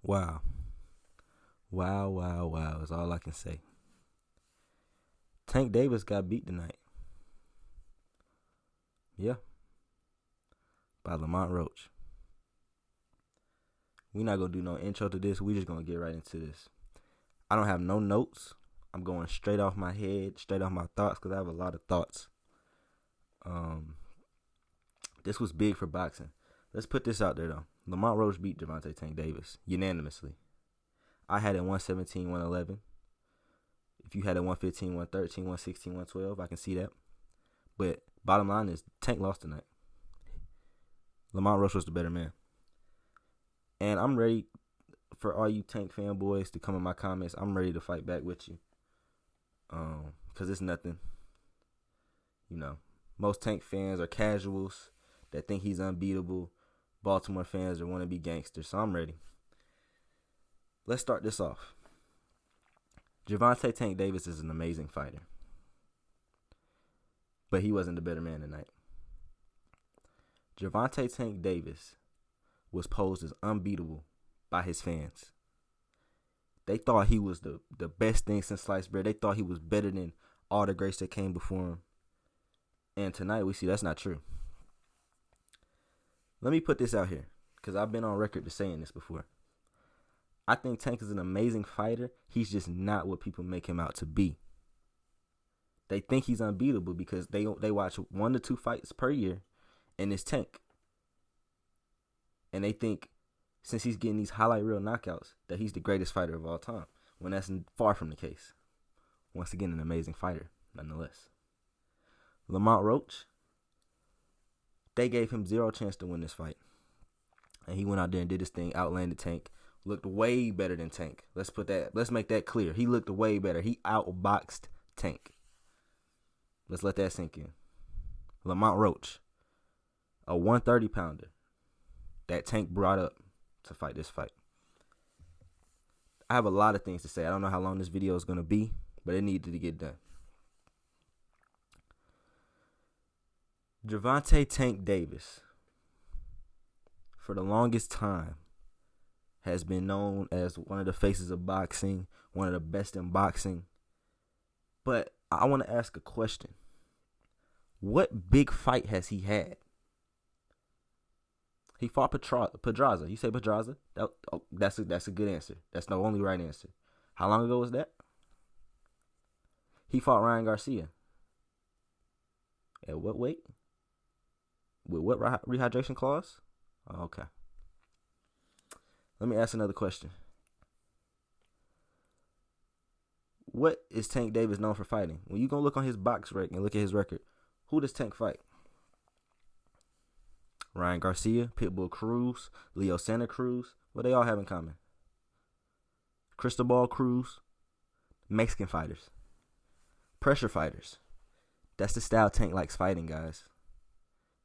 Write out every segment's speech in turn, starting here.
Wow. Wow, wow, wow is all I can say. Tank Davis got beat tonight. Yeah, by Lamont Roach. We not gonna do no intro to this. We just gonna get right into this. I don't have no notes. I'm going straight off my head, straight off my thoughts, because I have a lot of thoughts. This was big for boxing. Let's put this out there though. Lamont Roach beat Gervonta Tank Davis unanimously. I had it 117, 111. If you had it 115, 113, 116, 112, I can see that. But bottom line is Tank lost tonight. Lamont Roach was the better man. And I'm ready for all you Tank fanboys to come in my comments. I'm ready to fight back with you. Because it's nothing. You know, most Tank fans are casuals that think he's unbeatable. Baltimore fans that want to be gangsters. So I'm ready. Let's start this off. Gervonta Tank Davis is an amazing fighter. But he wasn't the better man tonight. Gervonta Tank Davis was posed as unbeatable by his fans. They thought he was the best thing since sliced bread. They thought he was better than all the greats that came before him. And tonight we see that's not true. Let me put this out here, because I've been on record to saying this before. I think Tank is an amazing fighter. He's just not what people make him out to be. They think he's unbeatable because they watch 1 to 2 fights per year, and it's Tank. And they think since he's getting these highlight reel knockouts that he's the greatest fighter of all time, when that's far from the case. Once again, an amazing fighter, nonetheless. Lamont Roach, they gave him zero chance to win this fight. And he went out there and did his thing, outlanded Tank, looked way better than Tank. Let's make that clear. He looked way better. He outboxed Tank. Let's let that sink in. Lamont Roach, a 130-pounder that Tank brought up to fight this fight. I have a lot of things to say. I don't know how long this video is going to be, but it needed to get done. Gervonta Tank Davis, for the longest time, has been known as one of the faces of boxing, one of the best in boxing. But I want to ask a question. What big fight has he had? He fought Pedraza. You say Pedraza? That's a good answer. That's the only right answer. How long ago was that? He fought Ryan Garcia. At what weight? With what rehydration clause? Oh, okay. Let me ask another question. What is Tank Davis known for fighting? When you go look on his box rec and look at his record, who does Tank fight? Ryan Garcia, Pitbull Cruz, Leo Santa Cruz. What they all have in common? Cristobal Cruz. Mexican fighters. Pressure fighters. That's the style Tank likes fighting, guys.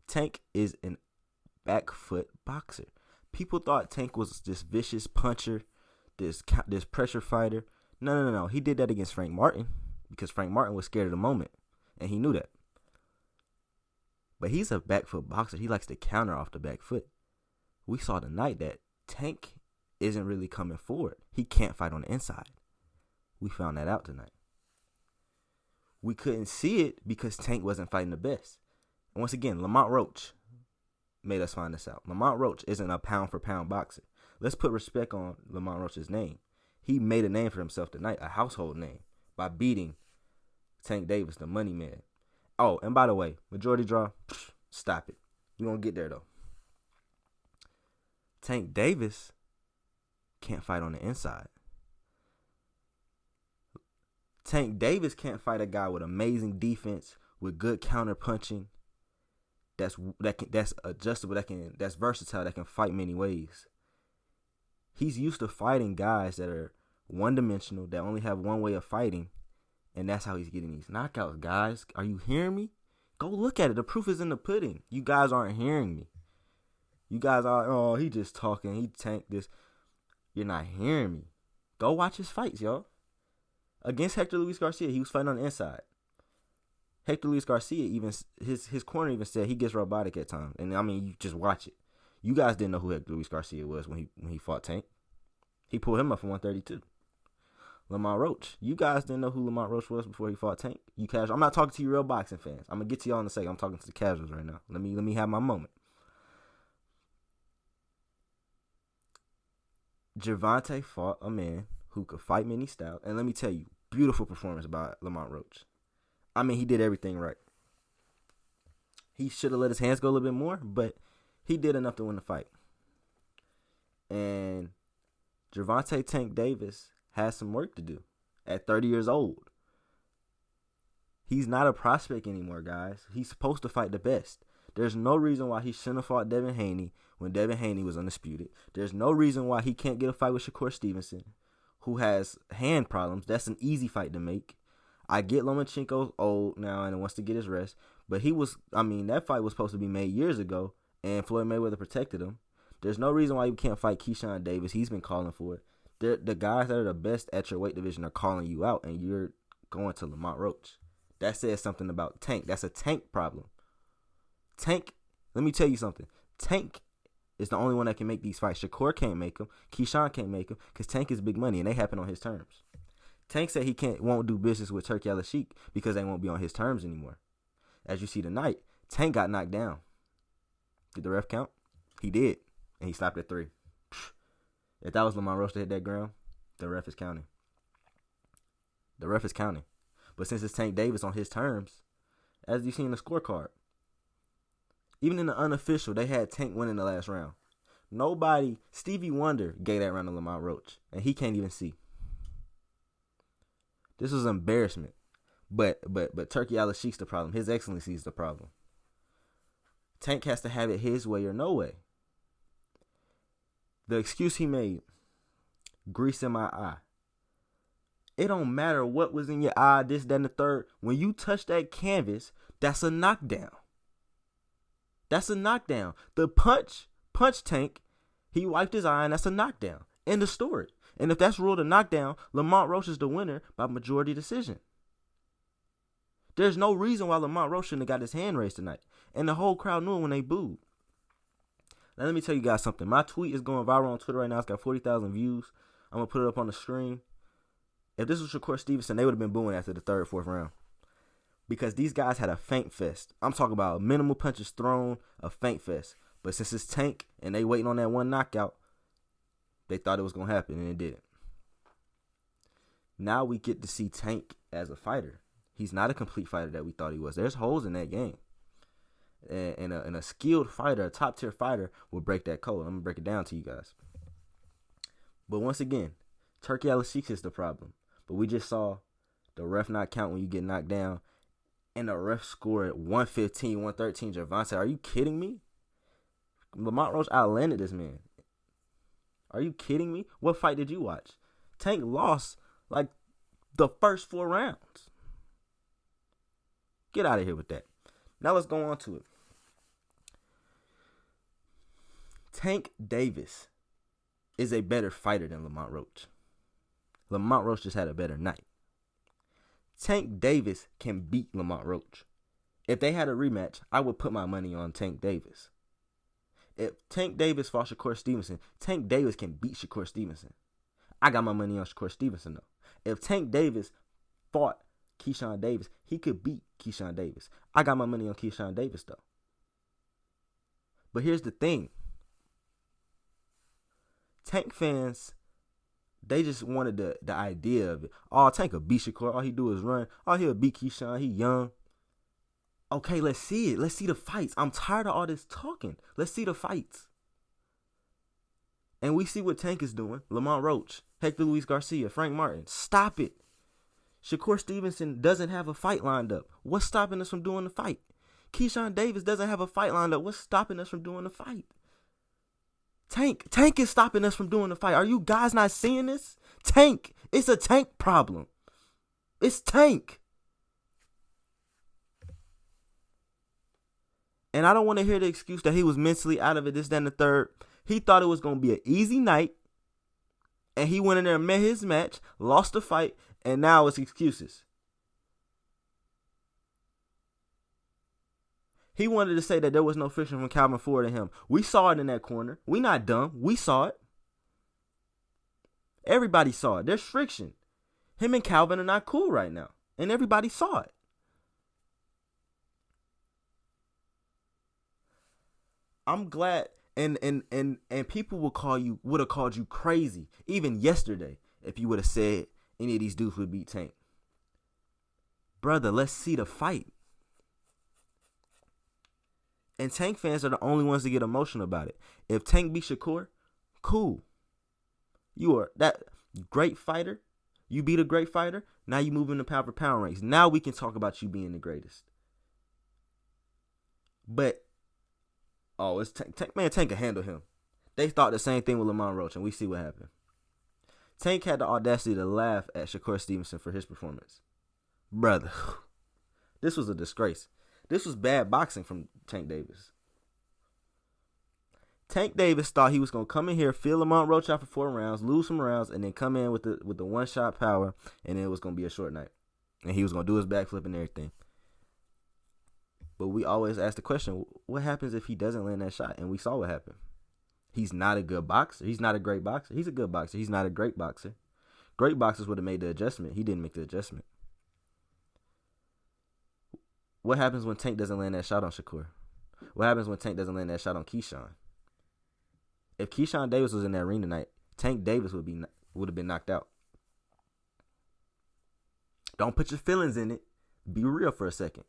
Tank is an back foot boxer. People thought Tank was this vicious puncher, this pressure fighter. No. He did that against Frank Martin because Frank Martin was scared of the moment, and he knew that. But he's a back foot boxer. He likes to counter off the back foot. We saw tonight that Tank isn't really coming forward. He can't fight on the inside. We found that out tonight. We couldn't see it because Tank wasn't fighting the best. And once again, Lamont Roach made us find this out. Lamont Roach isn't a pound-for-pound boxer. Let's put respect on Lamont Roach's name. He made a name for himself tonight, a household name, by beating Tank Davis, the money man. Oh, and by the way, majority draw, stop it. We're going to get there, though. Tank Davis can't fight on the inside. Tank Davis can't fight a guy with amazing defense, with good counter punching, that's adjustable, that's versatile, that can fight many ways. He's used to fighting guys that are one-dimensional, that only have one way of fighting, and that's how he's getting these knockouts, guys. Are you hearing me? Go look at it. The proof is in the pudding. You guys aren't hearing me. You guys are, oh, he just talking. He tanked this. You're not hearing me. Go watch his fights, y'all. Against Hector Luis Garcia, he was fighting on the inside. Hector Luis Garcia, even his corner even said he gets robotic at times. And I mean, you just watch it. You guys didn't know who Hector Luis Garcia was when he fought Tank. He pulled him up for 132. Lamont Roach. You guys didn't know who Lamont Roach was before he fought Tank. You casual. I'm not talking to you real boxing fans. I'm gonna get to y'all in a second. I'm talking to the casuals right now. Let me have my moment. Gervonta fought a man who could fight many styles. And let me tell you, beautiful performance by Lamont Roach. I mean, he did everything right. He should have let his hands go a little bit more, but he did enough to win the fight. And Gervonta Tank Davis has some work to do at 30 years old. He's not a prospect anymore, guys. He's supposed to fight the best. There's no reason why he shouldn't have fought Devin Haney when Devin Haney was undisputed. There's no reason why he can't get a fight with Shakur Stevenson, who has hand problems. That's an easy fight to make. I get Lomachenko's old now and wants to get his rest, but that fight was supposed to be made years ago, and Floyd Mayweather protected him. There's no reason why you can't fight Keyshawn Davis. He's been calling for it. The guys that are the best at your weight division are calling you out, and you're going to Lamont Roach. That says something about Tank. That's a Tank problem. Tank, let me tell you something. Tank is the only one that can make these fights. Shakur can't make them. Keyshawn can't make them because Tank is big money, and they happen on his terms. Tank said he won't do business with Turki Al-Sheikh because they won't be on his terms anymore. As you see tonight, Tank got knocked down. Did the ref count? He did, and he stopped at 3. If that was Lamont Roach that hit that ground, the ref is counting. The ref is counting. But since it's Tank Davis on his terms, as you see in the scorecard, even in the unofficial, they had Tank winning the last round. Stevie Wonder gave that round to Lamont Roach, and he can't even see. This was an embarrassment. But Turki Al-Sheikh's the problem. His Excellency is the problem. Tank has to have it his way or no way. The excuse he made, grease in my eye. It don't matter what was in your eye, this, that, and the third. When you touch that canvas, that's a knockdown. That's a knockdown. The punch Tank, he wiped his eye, and that's a knockdown. End of story. And if that's ruled a knockdown, Lamont Roach is the winner by majority decision. There's no reason why Lamont Roach shouldn't have got his hand raised tonight. And the whole crowd knew it when they booed. Now, let me tell you guys something. My tweet is going viral on Twitter right now. It's got 40,000 views. I'm going to put it up on the screen. If this was Shakur Stevenson, they would have been booing after the 3rd, 4th round. Because these guys had a feint fest. I'm talking about minimal punches thrown, a feint fest. But since it's Tank and they waiting on that one knockout, they thought it was going to happen, and it didn't. Now we get to see Tank as a fighter. He's not a complete fighter that we thought he was. There's holes in that game. And a skilled fighter, a top-tier fighter, will break that code. I'm going to break it down to you guys. But once again, Turki Al-Sheikh is the problem. But we just saw the ref not count when you get knocked down. And the ref scored 115, 113. Gervonta, are you kidding me? Lamont Roach outlanded this man. Are you kidding me? What fight did you watch? Tank lost like the first 4 rounds. Get out of here with that. Now let's go on to it. Tank Davis is a better fighter than Lamont Roach. Lamont Roach just had a better night. Tank Davis can beat Lamont Roach. If they had a rematch, I would put my money on Tank Davis. If Tank Davis fought Shakur Stevenson, Tank Davis can beat Shakur Stevenson. I got my money on Shakur Stevenson, though. If Tank Davis fought Keyshawn Davis, he could beat Keyshawn Davis. I got my money on Keyshawn Davis, though. But here's the thing. Tank fans, they just wanted the idea of it. Oh, Tank will beat Shakur. All he do is run. Oh, he'll beat Keyshawn. He young. Okay, let's see it. Let's see the fights. I'm tired of all this talking. Let's see the fights. And we see what Tank is doing. Lamont Roach, Hector Luis Garcia, Frank Martin. Stop it. Shakur Stevenson doesn't have a fight lined up. What's stopping us from doing the fight? Keyshawn Davis doesn't have a fight lined up. What's stopping us from doing the fight? Tank is stopping us from doing the fight. Are you guys not seeing this? Tank. It's a Tank problem. It's Tank. And I don't want to hear the excuse that he was mentally out of it, this, that, and the third. He thought it was going to be an easy night. And he went in there and met his match, lost the fight, and now it's excuses. He wanted to say that there was no friction from Calvin Ford and him. We saw it in that corner. We not dumb. We saw it. Everybody saw it. There's friction. Him and Calvin are not cool right now. And everybody saw it. I'm glad and people would have called you crazy even yesterday if you would have said any of these dudes would beat Tank. Brother, let's see the fight. And Tank fans are the only ones to get emotional about it. If Tank beat Shakur, cool. You are that great fighter. You beat a great fighter. Now you move in the pound for pound ranks. Now we can talk about you being the greatest. But it's Tank. Man, Tank can handle him. They thought the same thing with Lamont Roach, and we see what happened. Tank had the audacity to laugh at Shakur Stevenson for his performance. Brother, this was a disgrace. This was bad boxing from Tank Davis. Tank Davis thought he was going to come in here, feel Lamont Roach out for 4 rounds, lose some rounds, and then come in with the one-shot power, and it was going to be a short night. And he was going to do his backflip and everything. But we always ask the question, what happens if he doesn't land that shot? And we saw what happened. He's not a good boxer. He's not a great boxer. He's a good boxer. He's not a great boxer. Great boxers would have made the adjustment. He didn't make the adjustment. What happens when Tank doesn't land that shot on Shakur? What happens when Tank doesn't land that shot on Keyshawn? If Keyshawn Davis was in that ring tonight, Tank Davis would have been knocked out. Don't put your feelings in it. Be real for a second.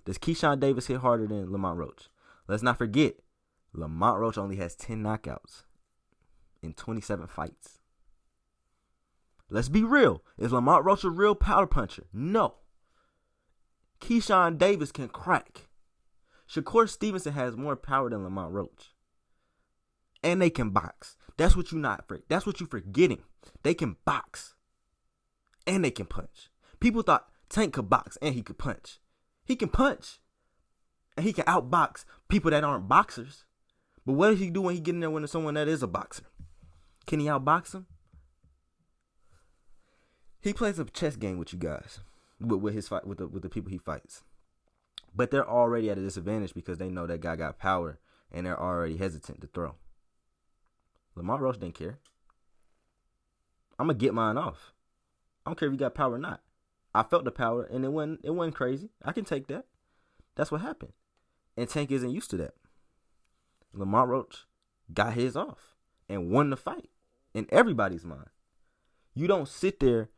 Does Keyshawn Davis hit harder than Lamont Roach? Let's not forget, Lamont Roach only has 10 knockouts in 27 fights. Let's be real. Is Lamont Roach a real powder puncher? No. Keyshawn Davis can crack. Shakur Stevenson has more power than Lamont Roach. And they can box. That's what you're forgetting. They can box. And they can punch. People thought Tank could box and he could punch. He can punch. And he can outbox people that aren't boxers. But what does he do when he get in there with someone that is a boxer? Can he outbox him? He plays a chess game with you guys. With his fight with the people he fights. But they're already at a disadvantage because they know that guy got power and they're already hesitant to throw. Lamont Roach didn't care. I'm gonna get mine off. I don't care if you got power or not. I felt the power and it wasn't crazy. I can take that. That's what happened. And Tank isn't used to that. Lamont Roach got his off and won the fight in everybody's mind. You don't sit there.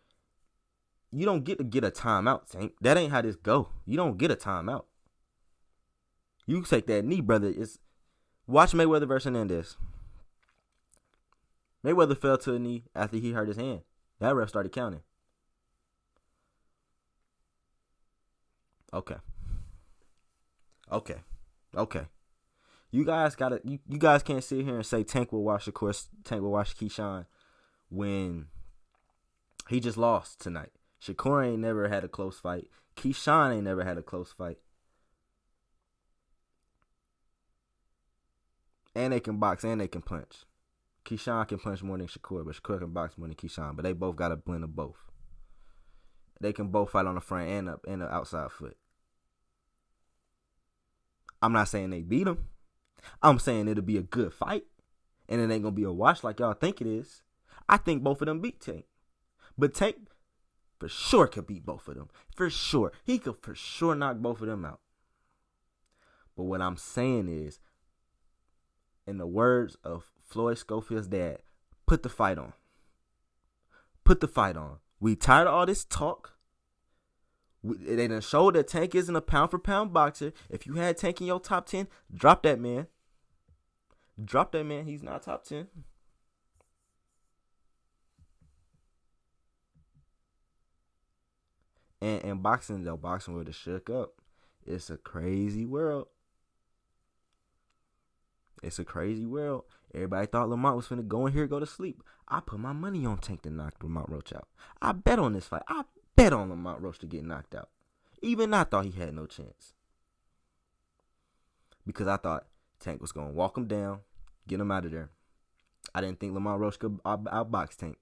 You don't get to get a timeout, Tank. That ain't how this go. You don't get a timeout. You take that knee, brother. Watch Mayweather versus Hernandez. Mayweather fell to a knee after he hurt his hand. That ref started counting. Okay. You guys can't sit here and say Tank will watch Keyshawn when he just lost tonight. Shakur ain't never had a close fight. Keyshawn ain't never had a close fight. And they can box and they can punch. Keyshawn can punch more than Shakur, but Shakur can box more than Keyshawn. But they both got a blend of both. They can both fight on the front and the outside foot. I'm not saying they beat him. I'm saying it'll be a good fight. And it ain't going to be a wash like y'all think it is. I think both of them beat Tank. But Tank for sure could beat both of them. For sure. He could for sure knock both of them out. But what I'm saying is, in the words of Floyd Schofield's dad, put the fight on. Put the fight on. We tired of all this talk. They done showed that Tank isn't a pound-for-pound boxer. If you had Tank in your top 10, drop that man. Drop that man. He's not top 10. And boxing, though, boxing would have shook up. It's a crazy world. It's a crazy world. Everybody thought Lamont was finna go in here, go to sleep. I put my money on Tank to knock Lamont Roach out. I bet on this fight. I bet on Lamont Roach to get knocked out. Even I thought he had no chance. Because I thought Tank was going to walk him down, get him out of there. I didn't think Lamont Roach could outbox Tank.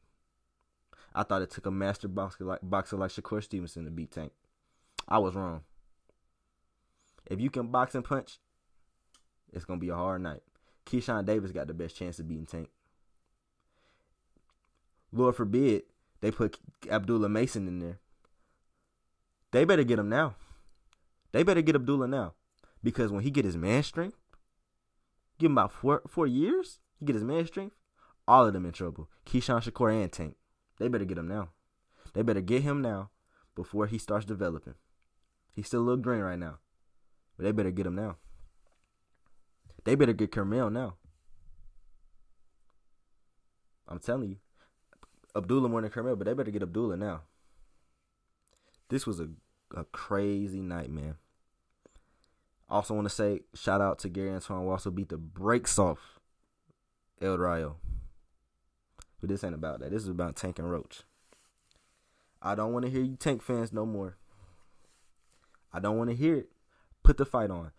I thought it took a master boxer like Shakur Stevenson to beat Tank. I was wrong. If you can box and punch, it's going to be a hard night. Keyshawn Davis got the best chance of beating Tank. Lord forbid they put Abdullah Mason in there. They better get him now. They better get Abdullah now. Because when he get his man strength, give him about 4 years, he get his man strength, all of them in trouble. Keyshawn, Shakur, and Tank. They better get him now. They better get him now before he starts developing. He's still a little green right now. But they better get him now. They better get Carmel now. I'm telling you. Abdullah more than Carmel, but they better get Abdullah now. This was a crazy night, man. Also want to say shout out to Gary Antoine, who also beat the brakes off El Rayo. But this ain't about that. This is about Tank and Roach. I don't want to hear you Tank fans no more. I don't want to hear it. Put the fight on.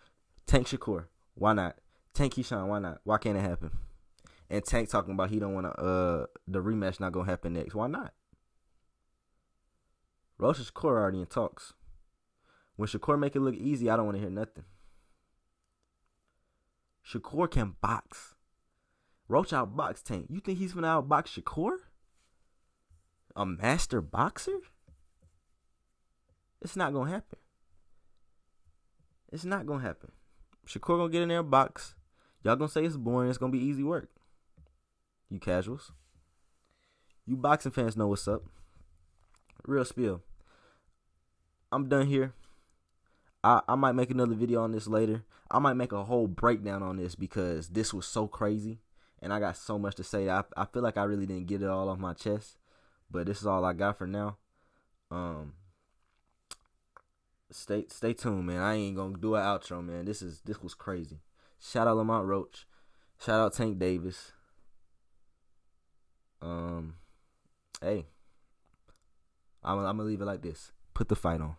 Tank Shakur. Why not? Tank Keyshawn. Why not? Why can't it happen? And Tank talking about he don't want to, the rematch not going to happen next. Why not? Roach and Shakur are already in talks. When Shakur make it look easy, I don't want to hear nothing. Shakur can box. Roach outbox Tank. You think he's going to outbox Shakur? A master boxer? It's not going to happen. It's not going to happen. Shakur going to get in there and box. Y'all going to say it's boring. It's going to be easy work. You casuals. You boxing fans know what's up. Real spill. I'm done here. I might make another video on this later. I might make a whole breakdown on this because this was so crazy. And I got so much to say. I feel like I really didn't get it all off my chest. But this is all I got for now. Stay tuned, man. I ain't gonna do an outro, man. This was crazy. Shout out Lamont Roach. Shout out Tank Davis. Hey, I'm gonna leave it like this. Put the fight on.